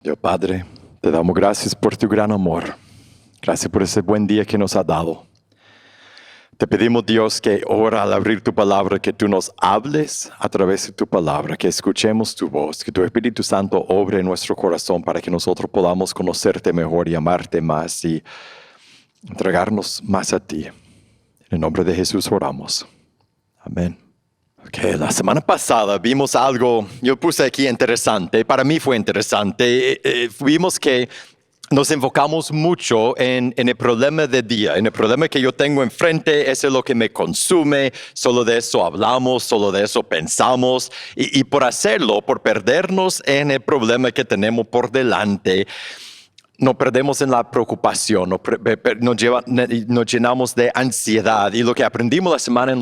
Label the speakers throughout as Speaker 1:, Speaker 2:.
Speaker 1: Dios Padre, te damos gracias por tu gran amor. Gracias por ese buen día que nos ha dado. Te pedimos, Dios, que ahora al abrir tu palabra, que tú nos hables a través de tu palabra, que escuchemos tu voz, que tu Espíritu Santo obre en nuestro corazón para que nosotros podamos conocerte mejor y amarte más y entregarnos más a ti. En el nombre de Jesús oramos. Amén. Okay, la semana pasada vimos algo, yo puse aquí interesante, para mí fue interesante. Vimos que nos enfocamos mucho en el problema del día, en el problema que yo tengo enfrente, eso es lo que me consume, solo de eso hablamos, solo de eso pensamos, y por hacerlo, por perdernos en el problema que tenemos por delante, nos perdemos en la preocupación, nos llenamos de ansiedad. Y lo que aprendimos la semana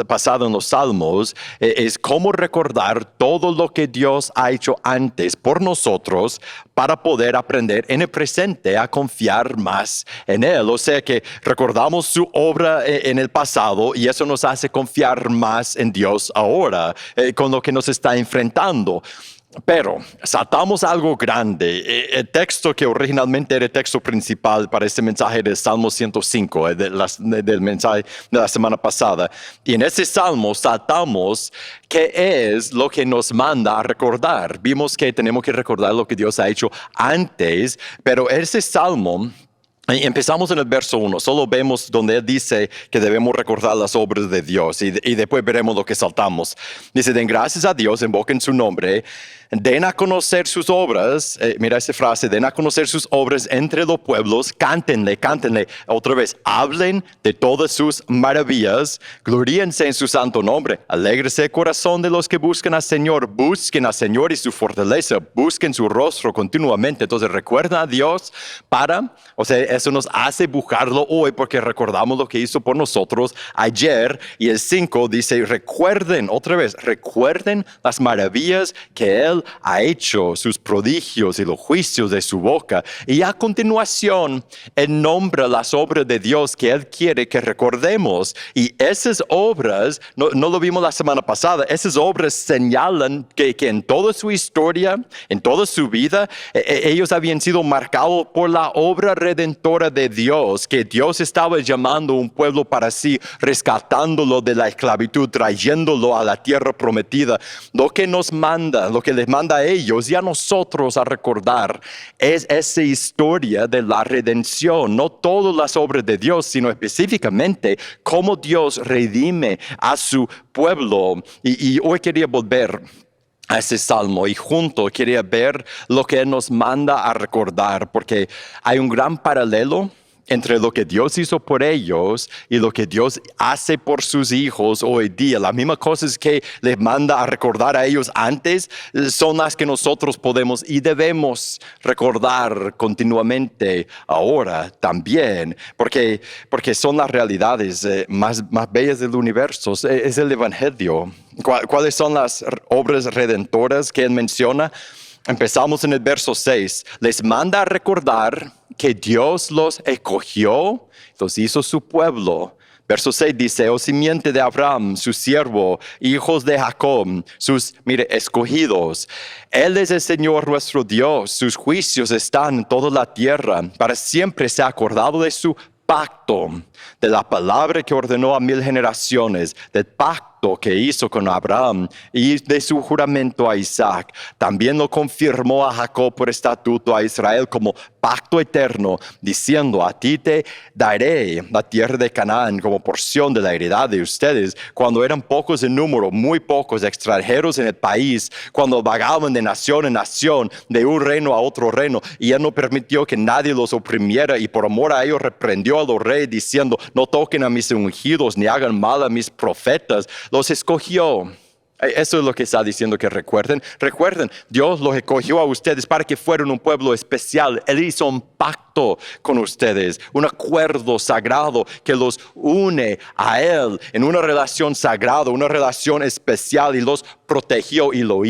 Speaker 1: pasada en los Salmos es cómo recordar todo lo que Dios ha hecho antes por nosotros para poder aprender en el presente a confiar más en Él. O sea que recordamos su obra en el pasado y eso nos hace confiar más en Dios ahora, con lo que nos está enfrentando. Pero saltamos algo grande. El texto que originalmente era el texto principal para este mensaje del Salmo 105, del mensaje de la semana pasada. Y en ese salmo saltamos qué es lo que nos manda a recordar. Vimos que tenemos que recordar lo que Dios ha hecho antes, pero ese salmo... Empezamos en el verso 1, solo vemos donde él dice que debemos recordar las obras de Dios y después veremos lo que saltamos. Dice, den gracias a Dios, invoquen su nombre, den a conocer sus obras, mira esa frase, den a conocer sus obras entre los pueblos, cántenle, otra vez, hablen de todas sus maravillas, gloríense en su santo nombre, alégrese el corazón de los que buscan al Señor, busquen al Señor y su fortaleza, busquen su rostro continuamente. Entonces recuerda a Dios eso nos hace buscarlo hoy porque recordamos lo que hizo por nosotros ayer. Y el 5 dice, recuerden las maravillas que Él ha hecho, sus prodigios y los juicios de su boca. Y a continuación, Él nombra las obras de Dios que Él quiere que recordemos. Y esas obras, no lo vimos la semana pasada, esas obras señalan que en toda su historia, en toda su vida, ellos habían sido marcados por la obra redentora de Dios, que Dios estaba llamando a un pueblo para sí, rescatándolo de la esclavitud, trayéndolo a la tierra prometida. Lo que nos manda, lo que les manda a ellos y a nosotros a recordar es esa historia de la redención, no todas las obras de Dios, sino específicamente cómo Dios redime a su pueblo. Y hoy quería volver a ese salmo y junto quería ver lo que Él nos manda a recordar, porque hay un gran paralelo entre lo que Dios hizo por ellos y lo que Dios hace por sus hijos hoy día. Las mismas cosas que les manda a recordar a ellos antes son las que nosotros podemos y debemos recordar continuamente ahora también, porque son las realidades más bellas del universo. Es el Evangelio. ¿Cuáles son las obras redentoras que Él menciona? Empezamos en el verso 6. Les manda a recordar que Dios los escogió, los hizo su pueblo. Verso 6 dice, oh simiente de Abraham, su siervo, hijos de Jacob, sus, escogidos. Él es el Señor nuestro Dios, sus juicios están en toda la tierra. Para siempre se ha acordado de su pacto, de la palabra que ordenó a 1000 generaciones, del pacto que hizo con Abraham y de su juramento a Isaac. También lo confirmó a Jacob por estatuto, a Israel como pacto eterno, diciendo, a ti te daré la tierra de Canaán como porción de la heredad de ustedes. Cuando eran pocos en número, muy pocos extranjeros en el país, cuando vagaban de nación en nación, de un reino a otro reino, y Él no permitió que nadie los oprimiera, y por amor a ellos reprendió a los reyes diciendo, no toquen a mis ungidos, ni hagan mal a mis profetas. Los escogió. Eso es lo que está diciendo que recuerden. Recuerden, Dios los escogió a ustedes para que fueran un pueblo especial. Él hizo un pacto con ustedes, un acuerdo sagrado que los une a Él en una relación sagrada, una relación especial, y los protegió y los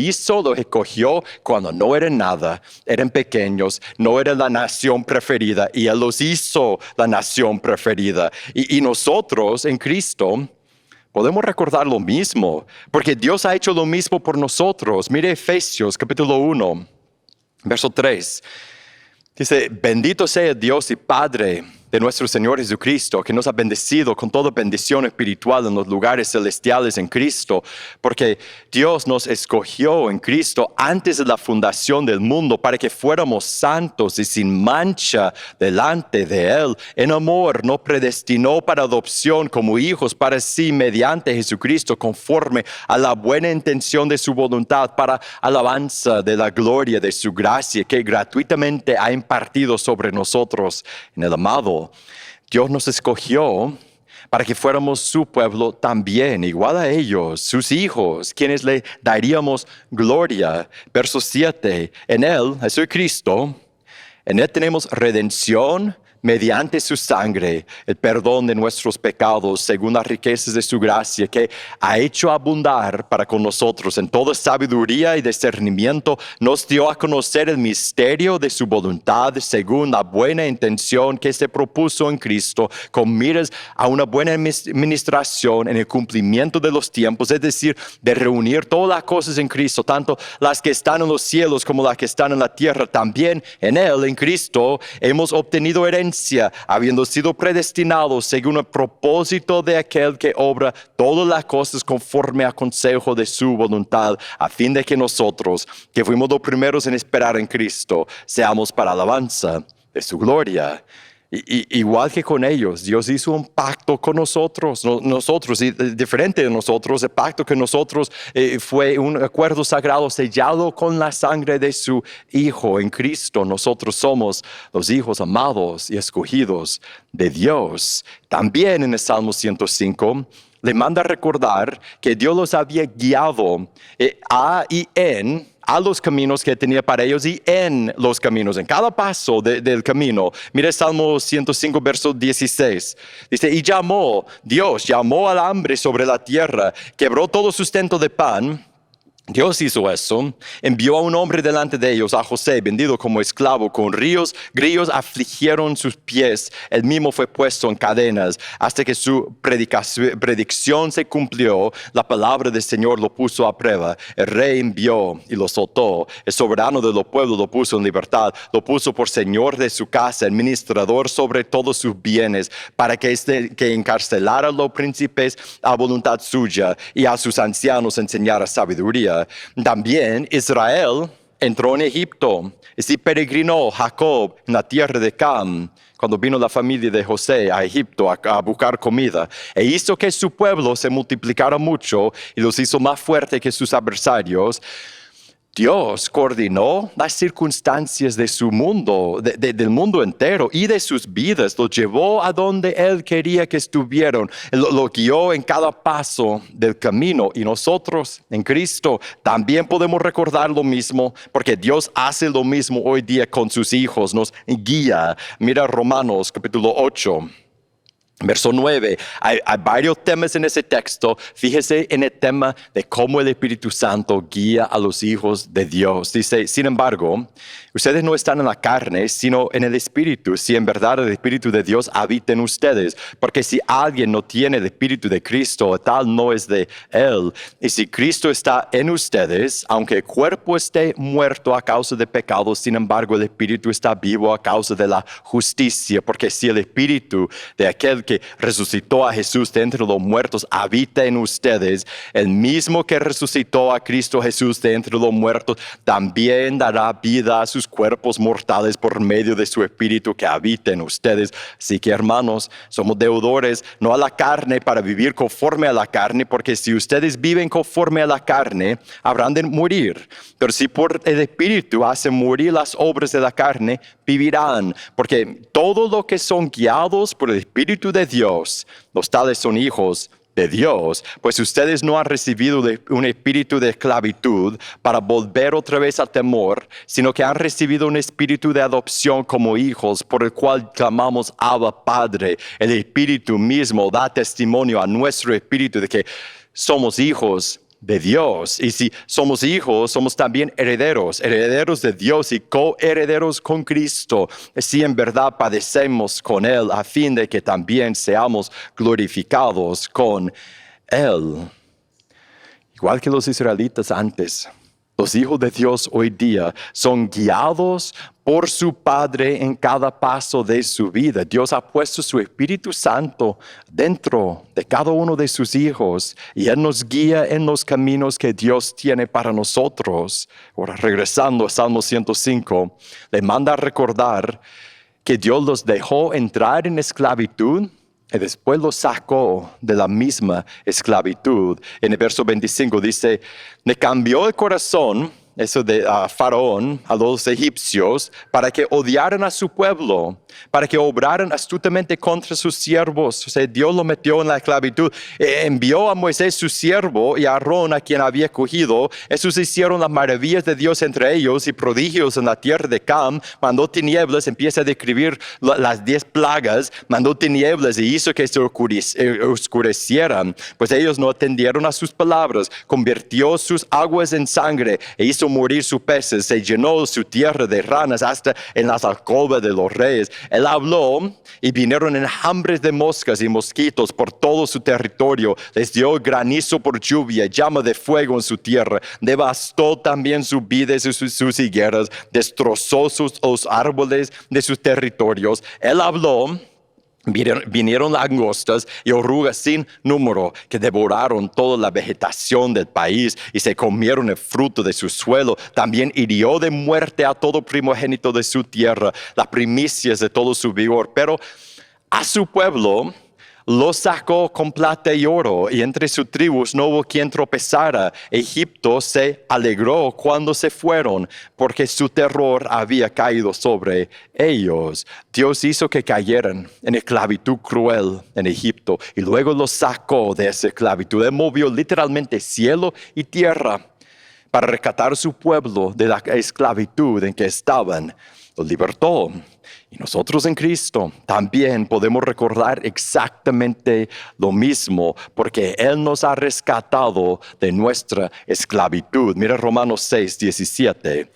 Speaker 1: escogió cuando no eran nada, eran pequeños, no eran la nación preferida, y Él los hizo la nación preferida. Y nosotros en Cristo podemos recordar lo mismo, porque Dios ha hecho lo mismo por nosotros. Mire Efesios capítulo 1. Verso 3. Dice, bendito sea Dios y Padre de nuestro Señor Jesucristo, que nos ha bendecido con toda bendición espiritual en los lugares celestiales en Cristo, porque Dios nos escogió en Cristo antes de la fundación del mundo para que fuéramos santos y sin mancha delante de Él. En amor nos predestinó para adopción como hijos para sí mediante Jesucristo, conforme a la buena intención de su voluntad, para alabanza de la gloria de su gracia, que gratuitamente ha impartido sobre nosotros en el amado. Dios nos escogió para que fuéramos su pueblo también, igual a ellos, sus hijos, quienes le daríamos gloria. Verso 7, en Él, Jesucristo, en Él tenemos redención mediante su sangre, el perdón de nuestros pecados, según las riquezas de su gracia, que ha hecho abundar para con nosotros en toda sabiduría y discernimiento, nos dio a conocer el misterio de su voluntad, según la buena intención que se propuso en Cristo, con miras a una buena administración en el cumplimiento de los tiempos, es decir, de reunir todas las cosas en Cristo, tanto las que están en los cielos como las que están en la tierra. También en Él, en Cristo, hemos obtenido herencia, habiendo sido predestinados según el propósito de aquel que obra todas las cosas conforme al consejo de su voluntad, a fin de que nosotros, que fuimos los primeros en esperar en Cristo, seamos para alabanza de su gloria. Igual que con ellos, Dios hizo un pacto con nosotros, y diferente de nosotros. El pacto con nosotros fue un acuerdo sagrado sellado con la sangre de su Hijo en Cristo. Nosotros somos los hijos amados y escogidos de Dios. También en el Salmo 105 le manda recordar que Dios los había guiado a los caminos que tenía para ellos y en los caminos, en cada paso del camino. Mira el Salmo 105, verso 16. Dice, y Dios llamó al hambre sobre la tierra, quebró todo sustento de pan. Dios hizo eso, envió a un hombre delante de ellos, a José, vendido como esclavo, con grillos afligieron sus pies, él mismo fue puesto en cadenas, hasta que su predicción se cumplió, la palabra del Señor lo puso a prueba, el rey envió y lo soltó, el soberano de los pueblos lo puso en libertad, lo puso por señor de su casa, administrador sobre todos sus bienes, para que encarcelara a los príncipes a voluntad suya, y a sus ancianos enseñara sabiduría. También Israel entró en Egipto y se peregrinó Jacob en la tierra de Cam, cuando vino la familia de José a Egipto a buscar comida, e hizo que su pueblo se multiplicara mucho y los hizo más fuertes que sus adversarios. Dios coordinó las circunstancias de su mundo, del mundo entero y de sus vidas. Los llevó a donde Él quería que estuvieran. Lo guió en cada paso del camino. Y nosotros en Cristo también podemos recordar lo mismo, porque Dios hace lo mismo hoy día con sus hijos. Nos guía. Mira Romanos capítulo 8. Verso 9, hay varios temas en ese texto. Fíjese en el tema de cómo el Espíritu Santo guía a los hijos de Dios. Dice, sin embargo, ustedes no están en la carne, sino en el Espíritu, si en verdad el Espíritu de Dios habita en ustedes. Porque si alguien no tiene el Espíritu de Cristo, tal no es de Él. Y si Cristo está en ustedes, aunque el cuerpo esté muerto a causa de pecados, sin embargo el Espíritu está vivo a causa de la justicia. Porque si el Espíritu de aquel que resucitó a Jesús de entre los muertos habita en ustedes, el mismo que resucitó a Cristo Jesús de entre los muertos también dará vida a sus cuerpos mortales por medio de su Espíritu que habita en ustedes. Así que, hermanos, somos deudores no a la carne para vivir conforme a la carne, porque si ustedes viven conforme a la carne, habrán de morir. Pero si por el Espíritu hacen morir las obras de la carne, vivirán, porque todo lo que son guiados por el Espíritu de Dios, los tales son hijos de Dios. Pues ustedes no han recibido un espíritu de esclavitud para volver otra vez al temor, sino que han recibido un espíritu de adopción como hijos, por el cual clamamos Abba, Padre. El Espíritu mismo da testimonio a nuestro espíritu de que somos hijos de Dios. Y si somos hijos, somos también herederos de Dios y coherederos con Cristo, si en verdad padecemos con Él, a fin de que también seamos glorificados con Él. Igual que los israelitas antes, Los hijos de Dios hoy día son guiados por su Padre en cada paso de su vida. Dios ha puesto su Espíritu Santo dentro de cada uno de sus hijos y Él nos guía en los caminos que Dios tiene para nosotros. Ahora, regresando a Salmo 105, le manda a recordar que Dios los dejó entrar en esclavitud y después los sacó de la misma esclavitud. En el verso 25 dice, le cambió el corazón, eso de Faraón, a los egipcios, para que odiaran a su pueblo, para que obraran astutamente contra sus siervos. O sea, Dios lo metió en la esclavitud. Envió a Moisés su siervo y a Aarón, a quien había cogido. Esos hicieron las maravillas de Dios entre ellos y prodigios en la tierra de Cam. Mandó tinieblas, empieza a describir las 10 plagas. Mandó tinieblas y hizo que se oscurecieran, pues ellos no atendieron a sus palabras. Convirtió sus aguas en sangre e hizo morir sus peces. Se llenó su tierra de ranas hasta en las alcobas de los reyes. Él habló y vinieron enjambres de moscas y mosquitos por todo su territorio. Les dio granizo por lluvia, llama de fuego en su tierra. Devastó también sus vides y sus higueras. Destrozó los árboles de sus territorios. Él habló. Vinieron langostas y orugas sin número que devoraron toda la vegetación del país y se comieron el fruto de su suelo. También hirió de muerte a todo primogénito de su tierra, las primicias de todo su vigor. Pero a su pueblo lo sacó con plata y oro, y entre sus tribus no hubo quien tropezara. Egipto se alegró cuando se fueron, porque su terror había caído sobre ellos. Dios hizo que cayeran en esclavitud cruel en Egipto, y luego los sacó de esa esclavitud. Él movió literalmente cielo y tierra para rescatar a su pueblo de la esclavitud en que estaban. Los libertó. Y nosotros en Cristo también podemos recordar exactamente lo mismo, porque Él nos ha rescatado de nuestra esclavitud. Mira Romanos 6, 17.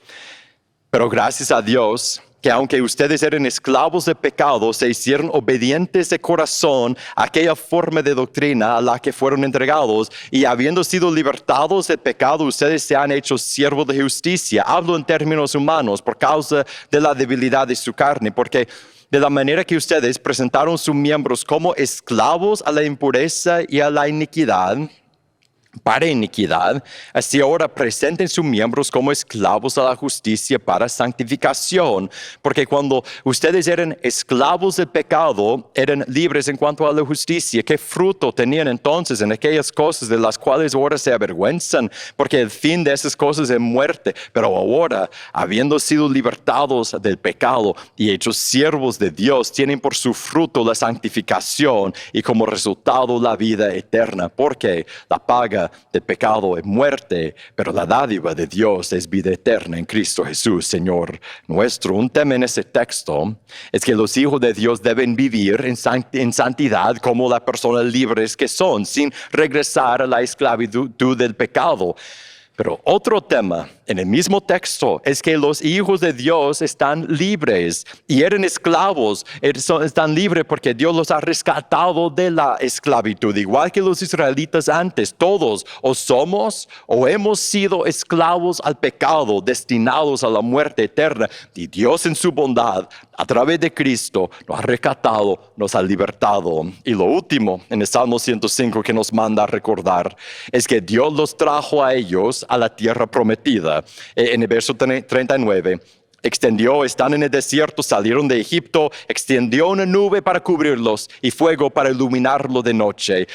Speaker 1: Pero gracias a Dios, que aunque ustedes eran esclavos de pecado, se hicieron obedientes de corazón a aquella forma de doctrina a la que fueron entregados, y habiendo sido libertados del pecado, ustedes se han hecho siervos de justicia. Hablo en términos humanos por causa de la debilidad de su carne, porque de la manera que ustedes presentaron sus miembros como esclavos a la impureza y a la iniquidad, para iniquidad, así ahora presenten sus miembros como esclavos a la justicia para santificación. Porque cuando ustedes eran esclavos del pecado, eran libres en cuanto a la justicia. ¿Qué fruto tenían entonces en aquellas cosas de las cuales ahora se avergüenzan? Porque el fin de esas cosas es muerte. Pero ahora, habiendo sido libertados del pecado y hechos siervos de Dios, tienen por su fruto la santificación y como resultado la vida eterna. Porque la paga del pecado es muerte, pero la dádiva de Dios es vida eterna en Cristo Jesús, Señor nuestro. Un tema en ese texto es que los hijos de Dios deben vivir en santidad como las personas libres que son, sin regresar a la esclavitud del pecado. Pero otro tema en el mismo texto es que los hijos de Dios están libres y eran esclavos. Están libres porque Dios los ha rescatado de la esclavitud. Igual que los israelitas antes, todos o somos o hemos sido esclavos al pecado, destinados a la muerte eterna. Y Dios en su bondad, a través de Cristo, nos ha rescatado, nos ha libertado. Y lo último en el Salmo 105 que nos manda a recordar es que Dios los trajo a ellos a la tierra prometida. En el verso 39, están en el desierto, salieron de Egipto, extendió una nube para cubrirlos y fuego para iluminarlo de noche.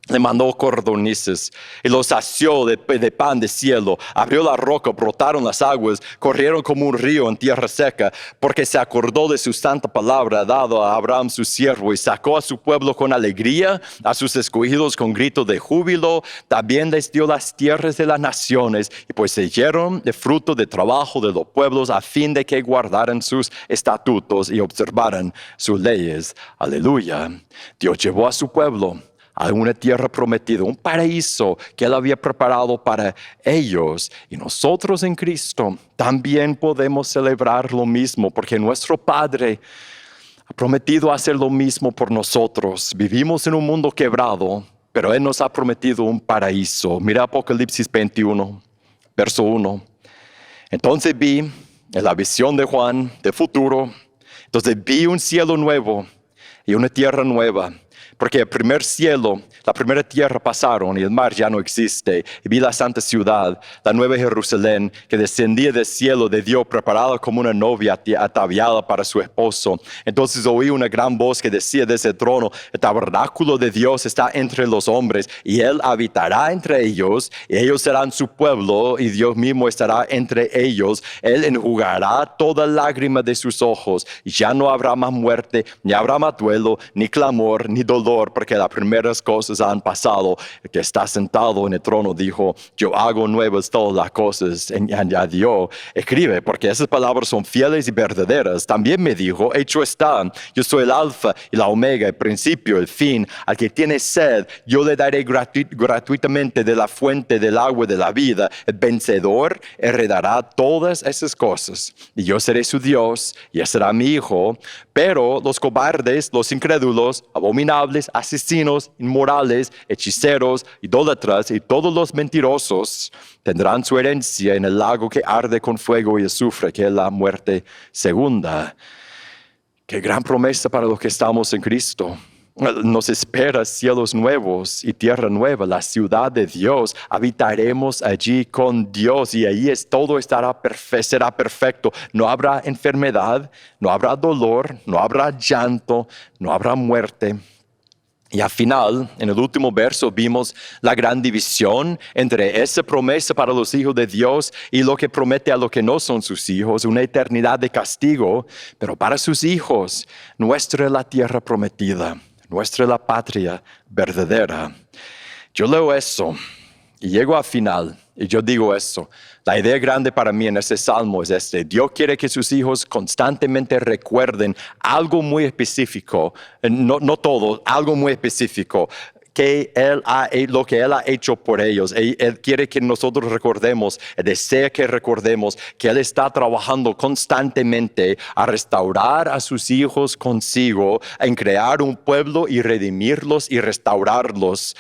Speaker 1: Le mandó codornices y los sació de pan de cielo. Abrió la roca, brotaron las aguas, corrieron como un río en tierra seca, porque se acordó de su santa palabra dado a Abraham su siervo, y sacó a su pueblo con alegría, a sus escogidos con grito de júbilo. También les dio las tierras de las naciones, y poseyeron el fruto de trabajo de los pueblos, a fin de que guardaran sus estatutos y observaran sus leyes. Aleluya. Dios llevó a su pueblo a una tierra prometida, un paraíso que Él había preparado para ellos. Y nosotros en Cristo también podemos celebrar lo mismo, porque nuestro Padre ha prometido hacer lo mismo por nosotros. Vivimos en un mundo quebrado, pero Él nos ha prometido un paraíso. Mira Apocalipsis 21. Verso 1. Entonces vi en la visión de Juan del futuro, entonces vi un cielo nuevo y una tierra nueva, porque el primer cielo, la primera tierra pasaron y el mar ya no existe. Y vi la santa ciudad, la nueva Jerusalén, que descendía del cielo de Dios, preparada como una novia ataviada para su esposo. Entonces oí una gran voz que decía desde el trono: el tabernáculo de Dios está entre los hombres, y Él habitará entre ellos, y ellos serán su pueblo, y Dios mismo estará entre ellos. Él enjugará toda lágrima de sus ojos, y ya no habrá más muerte, ni habrá más duelo, ni clamor, ni dolor, porque las primeras cosas han pasado. El que está sentado en el trono dijo: yo hago nuevas todas las cosas. Y añadió: escribe, porque esas palabras son fieles y verdaderas. También me dijo: hecho está, yo soy el alfa y la omega, el principio, el fin. Al que tiene sed, yo le daré gratuitamente de la fuente del agua de la vida. El vencedor heredará todas esas cosas, y yo seré su Dios, y él será mi hijo. Pero los cobardes, los incrédulos, abominables, asesinos, inmorales, hechiceros, idólatras y todos los mentirosos tendrán su herencia en el lago que arde con fuego y azufre, que es la muerte segunda. Qué gran promesa para los que estamos en Cristo. Nos espera cielos nuevos y tierra nueva, la ciudad de Dios. Habitaremos allí con Dios, y allí todo será perfecto. No habrá enfermedad, no habrá dolor, no habrá llanto, no habrá muerte. Y al final, en el último verso, vimos la gran división entre esa promesa para los hijos de Dios y lo que promete a los que no son sus hijos, una eternidad de castigo. Pero para sus hijos, nuestra es la tierra prometida, nuestra es la patria verdadera. Yo leo eso y llego al final y yo digo eso. La idea grande para mí en este salmo es Dios quiere que sus hijos constantemente recuerden algo muy específico, no todo, algo muy específico, lo que Él ha hecho por ellos. Él quiere que nosotros recordemos, Él desea que recordemos que Él está trabajando constantemente a restaurar a sus hijos consigo, en crear un pueblo y redimirlos y restaurarlos.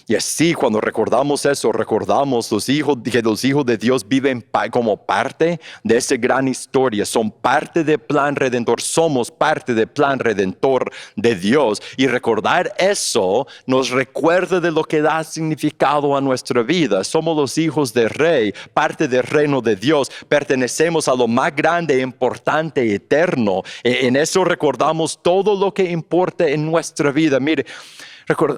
Speaker 1: Y así, cuando recordamos eso, recordamos que los hijos de Dios viven como parte de esa gran historia, son parte del plan redentor, somos parte del plan redentor de Dios. Y recordar eso nos recuerda de lo que da significado a nuestra vida. Somos los hijos del Rey, parte del reino de Dios, pertenecemos a lo más grande, importante y eterno. En eso recordamos todo lo que importa en nuestra vida. Mire,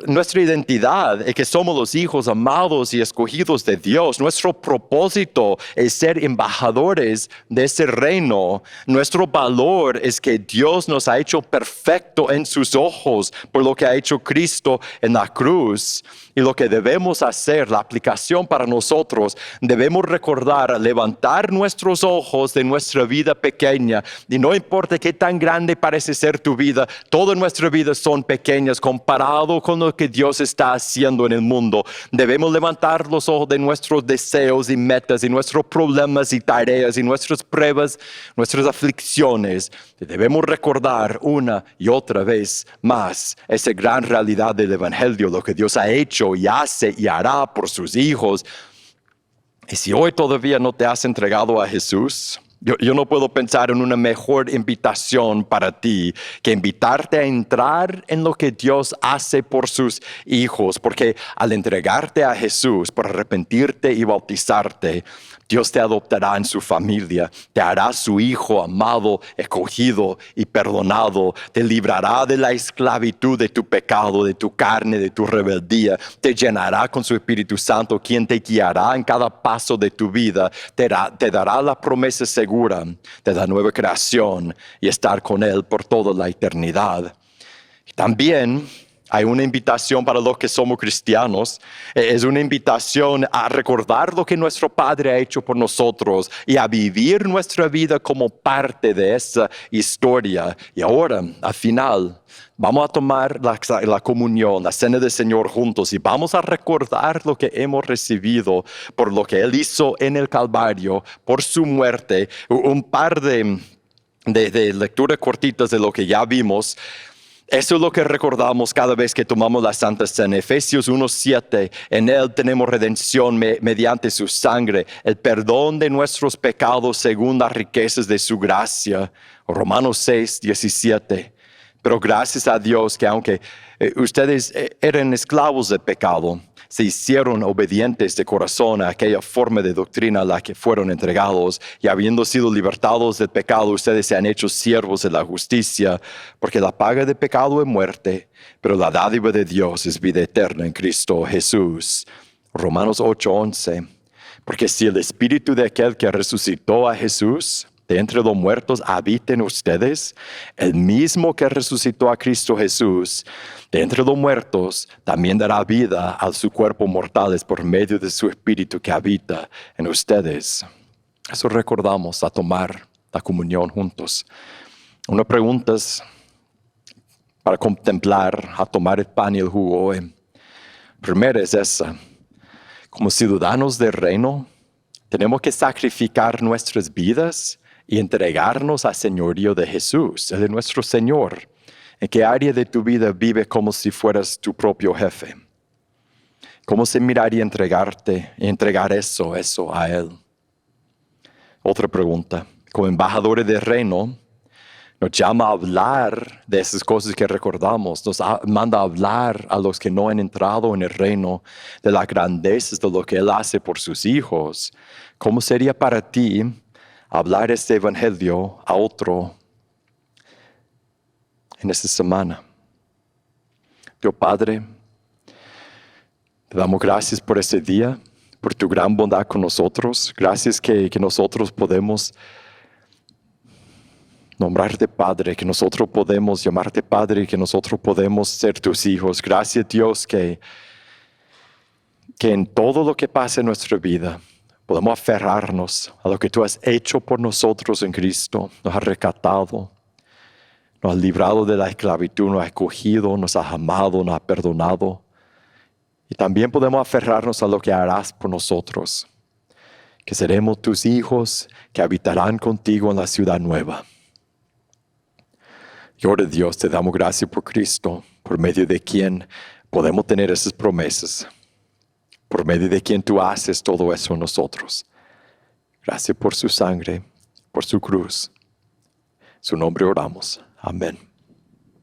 Speaker 1: nuestra identidad es que somos los hijos amados y escogidos de Dios. Nuestro propósito es ser embajadores de ese reino. Nuestro valor es que Dios nos ha hecho perfecto en sus ojos por lo que ha hecho Cristo en la cruz. Y lo que debemos hacer, la aplicación para nosotros, debemos recordar, levantar nuestros ojos de nuestra vida pequeña. Y no importa qué tan grande parece ser tu vida, todas nuestras vidas son pequeñas comparado con lo que Dios está haciendo en el mundo. Debemos levantar los ojos de nuestros deseos y metas, y nuestros problemas y tareas, y nuestras pruebas, nuestras aflicciones. Debemos recordar una y otra vez más esa gran realidad del Evangelio, lo que Dios ha hecho y hace y hará por sus hijos. Y si hoy todavía no te has entregado a Jesús, yo no puedo pensar en una mejor invitación para ti que invitarte a entrar en lo que Dios hace por sus hijos, porque al entregarte a Jesús, por arrepentirte y bautizarte, Dios te adoptará en su familia, te hará su hijo amado, escogido y perdonado, te librará de la esclavitud de tu pecado, de tu carne, de tu rebeldía, te llenará con su Espíritu Santo, quien te guiará en cada paso de tu vida, te dará la promesa segura de la nueva creación y estar con Él por toda la eternidad. También hay una invitación para los que somos cristianos. Es una invitación a recordar lo que nuestro Padre ha hecho por nosotros y a vivir nuestra vida como parte de esa historia. Y ahora, al final, vamos a tomar la comunión, la cena del Señor juntos, y vamos a recordar lo que hemos recibido por lo que Él hizo en el Calvario, por su muerte. Un par de lecturas cortitas de lo que ya vimos. Eso es lo que recordamos cada vez que tomamos la Santa Cena. Efesios 1:7, en Él tenemos redención mediante su sangre, el perdón de nuestros pecados según las riquezas de su gracia. Romanos 6:17. Pero gracias a Dios que aunque ustedes eran esclavos del pecado, se hicieron obedientes de corazón a aquella forma de doctrina a la que fueron entregados, y habiendo sido libertados del pecado, ustedes se han hecho siervos de la justicia, porque la paga del pecado es muerte, pero la dádiva de Dios es vida eterna en Cristo Jesús. Romanos 8:11. Porque si el espíritu de aquel que resucitó a Jesús de entre los muertos habita en ustedes, el mismo que resucitó a Cristo Jesús de entre los muertos también dará vida a su cuerpo mortales por medio de su espíritu que habita en ustedes. Eso recordamos a tomar la comunión juntos. Una pregunta es para contemplar a tomar el pan y el jugo hoy. Primera es esa. Como ciudadanos del reino, tenemos que sacrificar nuestras vidas y entregarnos al señorío de Jesús, el de nuestro Señor. ¿En qué área de tu vida vive como si fueras tu propio jefe? ¿Cómo se miraría entregarte y entregar eso a Él? Otra pregunta. Como embajadores del reino, nos llama a hablar de esas cosas que recordamos. Nos manda a hablar a los que no han entrado en el reino de las grandezas de lo que Él hace por sus hijos. ¿Cómo sería para ti hablar este evangelio a otro en esta semana? Dios Padre, te damos gracias por este día, por tu gran bondad con nosotros. Gracias que nosotros podemos nombrarte Padre, que nosotros podemos llamarte Padre, que nosotros podemos ser tus hijos. Gracias Dios que en todo lo que pasa en nuestra vida podemos aferrarnos a lo que tú has hecho por nosotros en Cristo. Nos has rescatado, nos has librado de la esclavitud, nos has escogido, nos has amado, nos has perdonado. Y también podemos aferrarnos a lo que harás por nosotros, que seremos tus hijos que habitarán contigo en la ciudad nueva. Y ahora Dios, te damos gracias por Cristo, por medio de quien podemos tener esas promesas, por medio de quien tú haces todo eso en nosotros. Gracias por su sangre, por su cruz. En su nombre oramos. Amén.